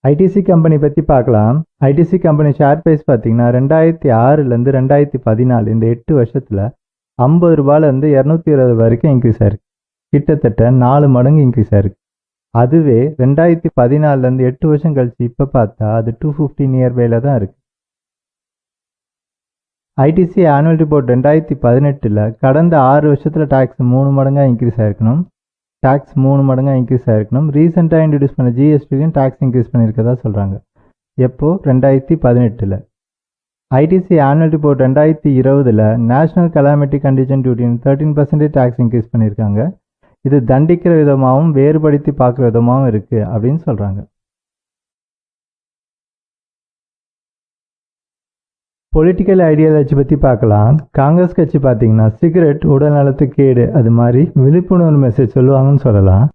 ITC company பற்றி பார்க்கலாம். ITC company share price பார்த்தீங்கன்னா 2006லேருந்து 2014 இந்த 8 வருஷத்தில் 50 ரூபாயிலேருந்து 220 வரைக்கும் இன்க்ரீஸ் ஆயிருக்கு. கிட்டத்தட்ட 4 மடங்கு இன்க்ரீஸ் ஆயிருக்கு. அதுவே 2014லேருந்து 8 வருஷம் கழிச்சு இப்போ பார்த்தா அது 250 நியர்பையில் தான் இருக்குது. ஐடிசி ஆனுவல் ரிப்போர்ட் 2018 கடந்த 6 வருஷத்தில் டேக்ஸ் 3 மடங்காக இன்க்ரீஸ் ஆயிருக்கணும். டேக்ஸ் 3 மடங்காக இன்க்ரீஸ் ஆகிருக்கணும். ரீசெண்டாக இன்ட்ரடியூஸ் பண்ண ஜிஎஸ்டிலையும் டேக்ஸ் இன்க்ரீஸ் பண்ணியிருக்கதா சொல்கிறாங்க. எப்போ? 2018. ITC annual report 2020 national calamity contingent டியூட்டின்னு 13% டேக்ஸ் இன்க்ரீஸ் பண்ணியிருக்காங்க. இது தண்டிக்கிற விதமாகவும் வேறுபடுத்தி பார்க்குற விதமாகவும் இருக்குது அப்படின்னு சொல்கிறாங்க. பொலிட்டிக்கல் ஐடியாலஜி பற்றி பார்க்கலாம். காங்கிரஸ் கட்சி பார்த்தீங்கன்னா சிகரெட் உடல் நலத்துக்கு கேடு அது மாதிரி விழிப்புணர்வு மெசேஜ் சொல்லுவாங்கன்னு சொல்லலாம்.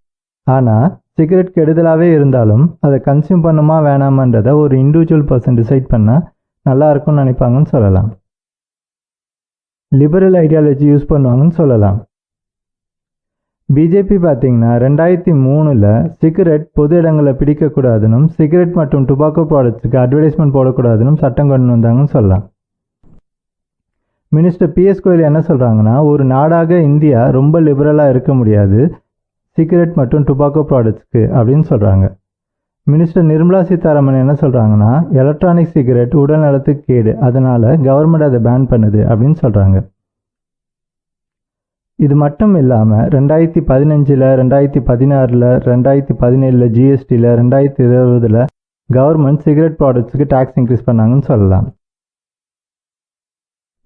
ஆனால் சிகரெட் கெடுதலாகவே இருந்தாலும் அதை கன்சியூம் பண்ணுமா வேணாமன்றதை ஒரு இண்டிவிஜுவல் பர்சன் டிசைட் பண்ணால் நல்லா இருக்கும்னு நினைப்பாங்கன்னு சொல்லலாம். லிபரல் ஐடியாலஜி யூஸ் பண்ணுவாங்கன்னு சொல்லலாம். பிஜேபி பார்த்தீங்கன்னா 2003 சிகரெட் பொது இடங்களில் பிடிக்கக்கூடாதுன்னு சிகரெட் மற்றும் டுபாக்கோ ப்ராடக்ட்ஸுக்கு அட்வர்டைஸ்மெண்ட் போடக்கூடாதுன்னு சட்டம் கொண்டு வந்தாங்கன்னு சொல்லலாம். மினிஸ்டர் பிஎஸ் கோயல் என்ன சொல்கிறாங்கன்னா, ஒரு நாடாக இந்தியா ரொம்ப லிபரலாக இருக்க முடியாது சிகரெட் மற்றும் டுபாக்கோ ப்ராடக்ட்ஸுக்கு அப்படின்னு சொல்கிறாங்க. மினிஸ்டர் நிர்மலா சீதாராமன் என்ன சொல்கிறாங்கன்னா, எலக்ட்ரானிக் சிகரெட் உடல் நலத்துக்கு கேடு, அதனால் கவர்மெண்ட் அதை பேன் பண்ணுது அப்படின்னு சொல்கிறாங்க. இது மட்டும் இல்லாமல் 2015, 2016, 2017 ஜிஎஸ்டியில் 2020 கவர்மெண்ட் சிகரெட் ப்ராடக்ட்ஸுக்கு டேக்ஸ் இன்க்ரீஸ் பண்ணாங்கன்னு சொல்லலாம்.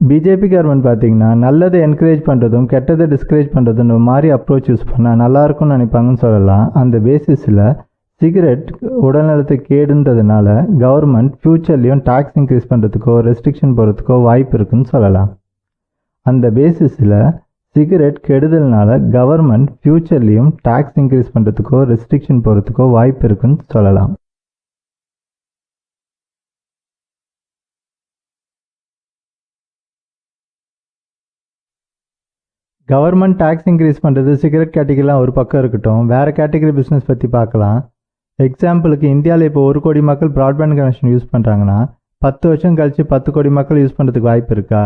பிஜேபி கவர்மெண்ட் பார்த்தீங்கன்னா நல்லதை என்கரேஜ் பண்ணுறதும் கெட்டதை டிஸ்கரேஜ் பண்ணுறதும் மாதிரி அப்ரோச் யூஸ் பண்ணால் நல்லாயிருக்கும்னு நினைப்பாங்கன்னு சொல்லலாம். அந்த பேசிஸில் சிகரெட் உடல்நலத்துக்கு கேடுன்றதுனால கவர்மெண்ட் ஃப்யூச்சர்லேயும் டேக்ஸ் இன்க்ரீஸ் பண்ணுறதுக்கோ ரெஸ்ட்ரிக்ஷன் போகிறதுக்கோ வாய்ப்பு இருக்குன்னு சொல்லலாம். அந்த பேசிஸில் சிகரெட் கெடுதல்னால கவர்மெண்ட் ஃப்யூச்சர்லேயும் டேக்ஸ் இன்க்ரீஸ் பண்ணுறதுக்கோ ரெஸ்ட்ரிக்ஷன் போகிறதுக்கோ வாய்ப்பு இருக்குன்னு சொல்லலாம். கவர்மெண்ட் டேக்ஸ் இன்க்ரீஸ் பண்ணுறது சிகரெட் கேட்டகரிலாம் ஒரு பக்கம் இருக்கட்டும், வேறு கேட்டகரி பிஸ்னஸ் பற்றி பார்க்கலாம். எக்ஸாம்பிளுக்கு இந்தியாவில் இப்போ 1 கோடி மக்கள் ப்ராட்பேண்ட் கனெக்ஷன் யூஸ் பண்ணுறாங்கன்னா 10 வருஷம் கழிச்சு 10 கோடி மக்கள் யூஸ் பண்ணுறதுக்கு வாய்ப்பு இருக்கா?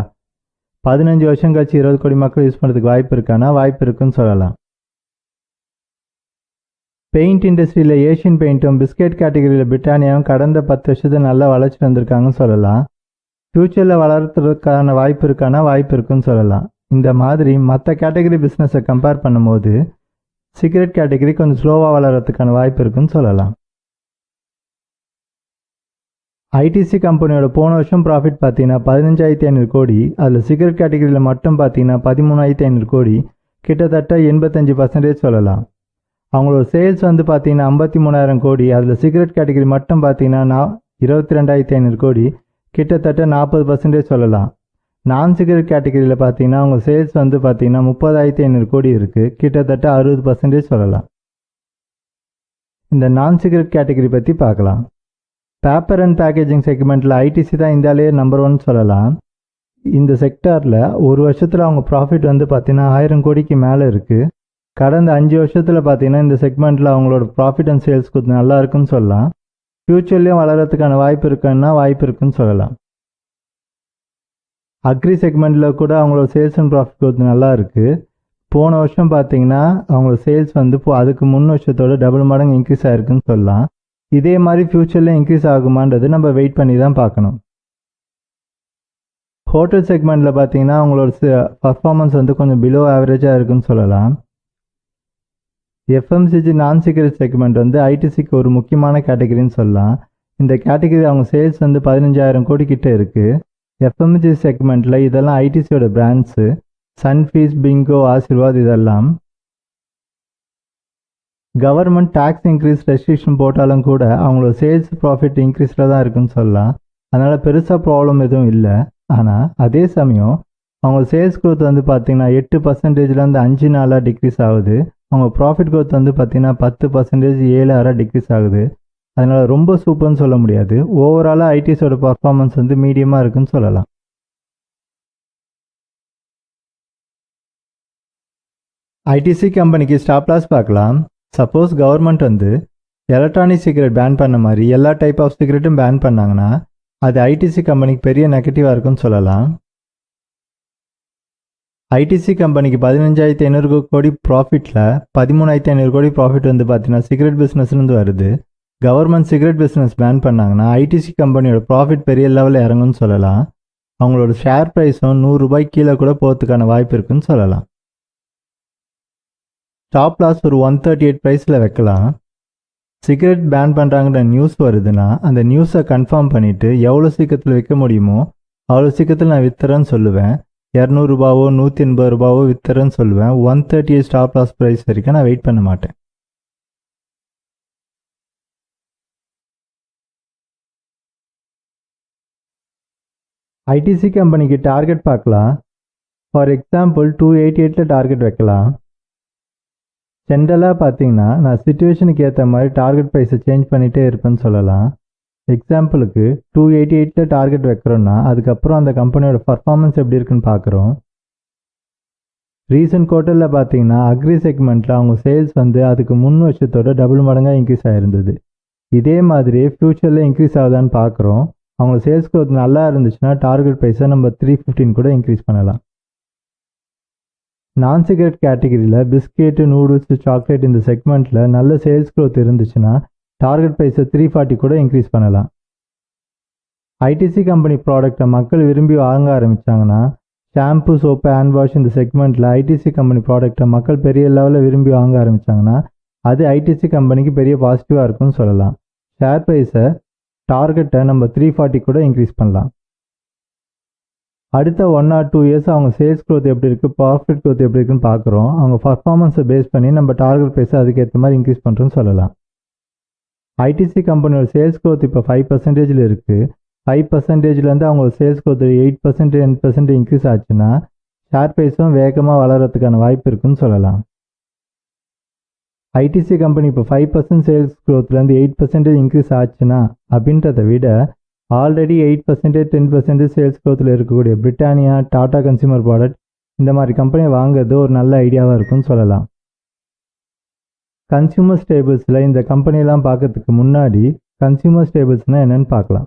15 வருஷம் கழிச்சு 20 கோடி மக்கள் யூஸ் பண்ணுறதுக்கு வாய்ப்பு இருக்கானா? வாய்ப்பு இருக்குன்னு சொல்லலாம். பெயிண்ட் இண்டஸ்ட்ரியில் ஏஷியன் பெயிண்ட்டும் பிஸ்கெட் கேட்டகரியில் பிரிட்டானியாவும் கடந்த 10 வருஷத்தில் நல்லா வளர்ச்சி வந்திருக்காங்கன்னு சொல்லலாம். ஃப்யூச்சரில் வளர்த்துறதுக்கான வாய்ப்பு இருக்கானா? வாய்ப்பு இருக்குன்னு சொல்லலாம். இந்த மாதிரி மற்ற கேட்டகரி பிஸ்னஸை கம்பேர் பண்ணும்போது சிகரெட் கேட்டகரி கொஞ்சம் ஸ்லோவாக வளர்கிறதுக்கான வாய்ப்பு இருக்குன்னு சொல்லலாம். ஐடிசி கம்பெனியோட போன வருஷம் ப்ராஃபிட் பார்த்தீங்கன்னா 15,500 கோடி. அதில் சிகரெட் கேட்டகரியில் மட்டும் பார்த்தீங்கன்னா 13,500 கோடி, கிட்டத்தட்ட 85% சொல்லலாம். அவங்களோட சேல்ஸ் வந்து பார்த்தீங்கன்னா 53,000 கோடி. அதில் சிகரெட் கேட்டகரி மட்டும் பார்த்தீங்கன்னா 22,500 கோடி, கிட்டத்தட்ட 40% சொல்லலாம். நான் சிகரெட் கேட்டகரியில் பார்த்தீங்கன்னா அவங்க சேல்ஸ் வந்து பார்த்தீங்கன்னா 30,500 கோடி இருக்குது, கிட்டத்தட்ட 60% சொல்லலாம். இந்த நான் சிகரெட் கேட்டகரி பற்றி பார்க்கலாம். பேப்பர் அண்ட் பேக்கேஜிங் செக்மெண்ட்டில் ஐடிசி தான் இந்தியாவிலேயே நம்பர் 1 சொல்லலாம். இந்த செக்டாரில் ஒரு வருஷத்தில் அவங்க ப்ராஃபிட் வந்து பார்த்தீங்கன்னா 1000 கோடிக்கு மேலே இருக்குது. கடந்த 5 வருஷத்தில் பார்த்தீங்கன்னா இந்த செக்மெண்ட்டில் அவங்களோட ப்ராஃபிட் அண்ட் சேல்ஸ் கொஞ்சம் நல்லா இருக்குன்னு சொல்லலாம். ஃப்யூச்சர்லேயும் வளர்கிறதுக்கான வாய்ப்பு இருக்குன்னா வாய்ப்பு இருக்குன்னு சொல்லலாம். அக்ரி செக்மெண்ட்டில் கூட அவங்களோட சேல்ஸ் அண்ட் ப்ராஃபிட் கொஞ்சம் நல்லா இருக்குது. போன வருஷம் பார்த்தீங்கன்னா அவங்களோட சேல்ஸ் வந்து அதுக்கு முன் வருஷத்தோட டபுள் மடங்கு இன்க்ரீஸ் ஆகிருக்குன்னு சொல்லலாம். இதே மாதிரி ஃப்யூச்சரில் இன்க்ரீஸ் ஆகுமான்றது நம்ம வெயிட் பண்ணி தான் பார்க்கணும். ஹோட்டல் செக்மெண்ட்டில் பார்த்தீங்கன்னா அவங்களோட பர்ஃபார்மன்ஸ் வந்து கொஞ்சம் பிலோ ஆவரேஜாக இருக்குன்னு சொல்லலாம். எஃப்எம்சிஜி நான் சிகரெட் செக்மெண்ட் வந்து ஐடிசிக்கு ஒரு முக்கியமான கேட்டகரின்னு சொல்லலாம். இந்த கேட்டகரி அவங்க சேல்ஸ் வந்து 15,000 கோடி கிட்ட இருக்குது. எஃப்எம்சிஜி செக்மெண்ட்டில் இதெல்லாம் ஐடிசியோட பிராண்ட்ஸு, சன்ஃபீஸ், பிங்கோ, ஆசீர்வாத் இதெல்லாம். கவர்மெண்ட் டேக்ஸ் இன்க்ரீஸ் ரெஸ்ட்ரிக்ஷன் போட்டாலும் கூட அவங்களோட சேல்ஸ் ப்ராஃபிட் இன்க்ரீஸில் தான் இருக்குன்னு சொல்லலாம். அதனால் பெருசாக ப்ராப்ளம் எதுவும் இல்லை. ஆனால் அதே சமயம் அவங்க சேல்ஸ் க்ரோத் வந்து பார்த்திங்கன்னா 8%லேருந்து 5 நாளாக டிக்ரீஸ் ஆகுது. அவங்க ப்ராஃபிட் க்ரோத் வந்து பார்த்திங்கன்னா 10% 7 ஆறாக டிக்ரீஸ் ஆகுது. அதனால் ரொம்ப சூப்பர்னு சொல்ல முடியாது. ஓவராலாக ஐடிஸோட பர்ஃபார்மன்ஸ் வந்து மீடியமாக இருக்குன்னு சொல்லலாம். ஐடிசி கம்பெனிக்கு ஸ்டாப் லாஸ் பார்க்கலாம். சப்போஸ் கவர்மெண்ட் வந்து எலக்ட்ரானிக் சிகரெட் பேன் பண்ண மாதிரி எல்லா டைப் ஆஃப் சிகரெட்டும் பேன் பண்ணாங்கன்னா அது ஐடிசி கம்பெனிக்கு பெரிய நெகட்டிவாக இருக்குன்னு சொல்லலாம். ஐடிசி கம்பெனிக்கு 15,500 கோடி ப்ராஃபிட்டில் 13,500 கோடி ப்ராஃபிட் வந்து பார்த்தீங்கன்னா சிகரெட் பிஸ்னஸ்லேருந்து வருது. கவர்மெண்ட் சிகரெட் பிஸ்னஸ் பேன் பண்ணாங்கன்னா ஐடிசி கம்பெனியோட ப்ராஃபிட் பெரிய லெவலில் இறங்குன்னு சொல்லலாம். அவங்களோட ஷேர் ப்ரைஸும் $100 கீழே கூட போகிறதுக்கான வாய்ப்பு இருக்குன்னு சொல்லலாம். ஸ்டாப் லாஸ் ஒரு 138 ப்ரைஸில் வைக்கலாம். சிகரெட் பேன் பண்ணுறாங்கிற நியூஸ் வருதுன்னா அந்த நியூஸை கன்ஃபார்ம் பண்ணிவிட்டு எவ்வளோ சீக்கிரத்தில் விற்க முடியுமோ அவ்வளோ சீக்கிரத்தில் நான் விற்றுறேன்னு சொல்லுவேன். $200 $180 விற்றுறேன்னு சொல்லுவேன். 138 ஸ்டாப் லாஸ் ப்ரைஸ் வரைக்கும் நான் வெயிட் பண்ண மாட்டேன். ஐடிசி கம்பெனிக்கு டார்கெட் பார்க்கலாம். ஃபார் எக்ஸாம்பிள் 288 டார்கெட் வைக்கலாம். ஜென்ரலாக பார்த்தீங்கன்னா நான் சிச்சுவேஷனுக்கு ஏற்ற மாதிரி டார்கெட் ப்ரைஸை சேஞ்ச் பண்ணிகிட்டே இருப்பேன்னு சொல்லலாம். எக்ஸாம்பிளுக்கு 288 டார்கெட் வைக்கிறோன்னா அதுக்கப்புறம் அந்த கம்பெனியோட பர்ஃபார்மன்ஸ் எப்படி இருக்குன்னு பார்க்குறோம். ரீசன்ட் குவார்ட்டரில் பார்த்தீங்கன்னா அக்ரி செக்மெண்ட்டில் அவங்க சேல்ஸ் வந்து அதுக்கு 3 வருஷத்தோட டபுள் மடங்காக இன்க்ரீஸ் ஆகிருந்தது. இதே மாதிரி ஃப்யூச்சரில் இன்க்ரீஸ் ஆகுதான்னு பார்க்குறோம். அவங்க சேல்ஸ் க்ரோத் நல்லா இருந்துச்சுன்னா டார்கெட் ப்ரைஸை நம்ம 315 கூட இன்க்ரீஸ் பண்ணலாம். நான் சிகரெட் கேட்டகரியில் பிஸ்கெட்டு, நூடுல்ஸு, சாக்லேட் இந்த செக்மெண்ட்டில் நல்ல சேல்ஸ் க்ரோத் இருந்துச்சுன்னா டார்கெட் ப்ரைஸை 340 கூட இன்க்ரீஸ் பண்ணலாம். ஐடிசி கம்பெனி ப்ராடக்டை மக்கள் விரும்பி வாங்க ஆரம்பித்தாங்கன்னா ஷாம்பு, சோப்பு, ஹேண்ட் வாஷ் இந்த செக்மெண்ட்டில் ஐடிசி கம்பெனி ப்ராடக்டை மக்கள் பெரிய லெவலில் விரும்பி வாங்க ஆரம்பித்தாங்கன்னா அது ஐடிசி கம்பெனிக்கு பெரிய பாசிட்டிவாக இருக்குன்னு சொல்லலாம். ஷேர் ப்ரைஸை டார்கெட்டை நம்ம 340 கூட இன்க்ரீஸ் பண்ணலாம். அடுத்த 1 or 2 இயர்ஸ் அவங்க சேல்ஸ் க்ரோத் எப்படி இருக்குது, ப்ராஃபிட் க்ரோத் எப்படி இருக்குன்னு பார்க்குறோம். அவங்க பர்ஃபார்மன்ஸை பேஸ் பண்ணி நம்ம டார்கெட் ப்ரைஸை அதுக்கேற்ற மாதிரி இன்க்ரீஸ் பண்ணுறோன்னு சொல்லலாம். ஐடிசி கம்பெனியோட சேல்ஸ் க்ரோத் இப்போ 5% இருக்குது. 5%லேருந்து அவங்களோட சேல்ஸ் க்ரோத் 8% 10% இன்க்ரீஸ் ஆச்சுன்னா ஷேர் ப்ரைஸும் வேகமாக வளர்கிறதுக்கான வாய்ப்பு இருக்குன்னு சொல்லலாம். ஐடிசி கம்பெனி இப்போ 5% சேல்ஸ் க்ரோத்லேருந்து 8% இன்க்ரீஸ் ஆச்சுன்னா அப்படின்றத விட ஆல்ரெடி 8% 10% சேல்ஸ் க்ரோத்தில் இருக்கக்கூடிய பிரிட்டானியா, டாடா கன்சியூமர் ப்ராடக்ட் இந்த மாதிரி கம்பெனியை வாங்குறது ஒரு நல்ல ஐடியாவாக இருக்குன்னு சொல்லலாம். கன்சியூமர் ஸ்டேபிள்ஸில் இந்த கம்பெனியெல்லாம் பார்க்கறதுக்கு முன்னாடி கன்சியூமர் ஸ்டேபிள்ஸ்னால் என்னென்னு பார்க்கலாம்.